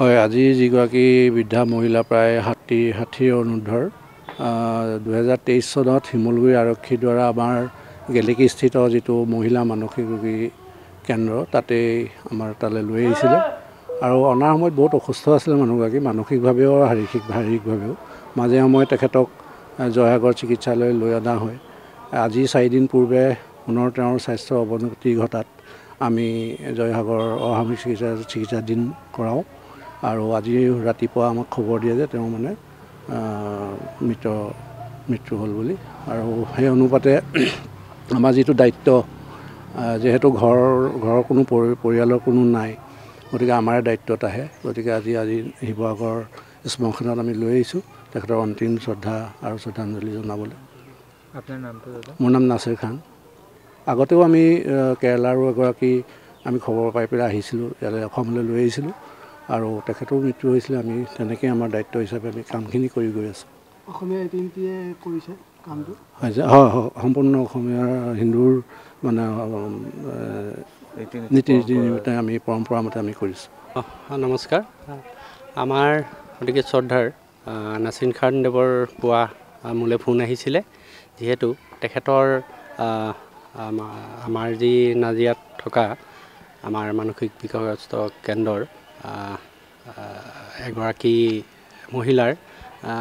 হয়, আজি যিগৰাকী বৃদ্ধা মহিলা প্ৰায় 60 অনুৰ্ধৰ 2023 চনত শিমলুগুৰি আৰক্ষীৰ দ্বাৰা আমাৰ গেলেকীস্থিত যিটো মহিলা মানসিক ৰোগী কেন্দ্ৰ তাতে আমাৰ তালৈ লৈ আহিছিলে আৰু অনাৰ সময়ত বহুত অসুস্থ আছিলে মানুহগৰাকী, মানসিকভাৱেও শাৰীৰিকভাৱেও। মাজে সময়ে তেখেতক জয়সাগৰ চিকিৎসালয়লৈ লৈ অনা হয়। আজি 4 দিন পূৰ্বে পুনৰ তেওঁৰ স্বাস্থ্যৰ অৱনতি ঘটাত আমি জয়সাগৰ অসামৰিক চিকিৎসাধীন কৰাওঁ আৰু আজি ৰাতিপুৱা আমাক খবৰ দিয়ে যে তেওঁ মানে মৃত্যু হ'ল বুলি। আৰু সেই অনুপাতে আমাৰ যিটো দায়িত্ব, যিহেতু ঘৰৰ কোনো পৰিয়ালৰ কোনো নাই, গতিকে আমাৰ দায়িত্বত আহে। গতিকে আজি শিৱসাগৰ শ্মশানত আমি লৈ আহিছোঁ তেখেতৰ অন্তিম শ্ৰদ্ধা আৰু শ্ৰদ্ধাঞ্জলি জনাবলৈ। আপোনাৰ নামটো দাদা? মোৰ নাম নাছিৰ খান। আগতেও আমি কেৰেলাৰো এগৰাকী আমি খবৰ পাই পেলাই আহিছিলোঁ, ইয়ালৈ অসমলৈ লৈ আহিছিলোঁ আৰু তেখেতৰ মৃত্যু হৈছিলে। আমি তেনেকৈ আমাৰ দায়িত্ব হিচাপে আমি কামখিনি কৰি গৈ আছোঁ। অসমীয়া ৰীতি-নীতিয়ে কৰিছে কামটো? হয়, সম্পূৰ্ণ অসমীয়া হিন্দুৰ মানে নীতি মতে আমি পৰম্পৰা মতে আমি কৰিছোঁ। নমস্কাৰ। আমাৰ গতিকে শ্ৰদ্ধাৰ নাছিৰ খান দেৱৰ পুৱা মোলৈ ফোন আহিছিলে, যিহেতু তেখেতৰ আমাৰ যি নাজিৰাত থকা আমাৰ মানসিক বিকাৰগ্ৰস্ত কেন্দ্ৰৰ এগৰাকী মহিলাৰ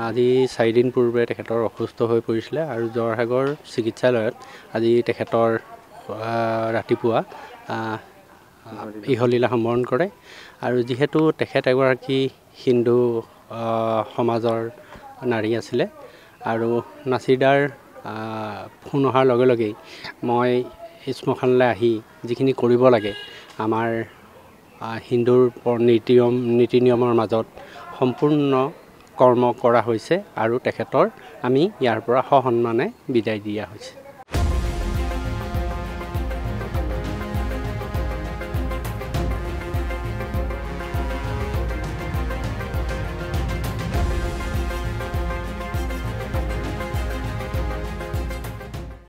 আজি 4 দিন পূৰ্বে তেখেতৰ অসুস্থ হৈ পৰিছিলে আৰু জয়সাগৰ চিকিৎসালয়ত আজি তেখেতৰ ৰাতিপুৱা ইহলীলা সম্বৰণ কৰে। আৰু যিহেতু তেখেত এগৰাকী হিন্দু সমাজৰ নাৰী আছিলে আৰু নাছিৰদাৰ ফোন অহাৰ লগে লগেই মই শ্মশানলৈ আহি যিখিনি কৰিব লাগে আমাৰ হিন্দুৰ নীতি নিয়মৰ মাজত সম্পূৰ্ণ কৰ্ম কৰা হৈছে আৰু তেখেতৰ আমি ইয়াৰ পৰা সসন্মানে বিদায় দিয়া হৈছে।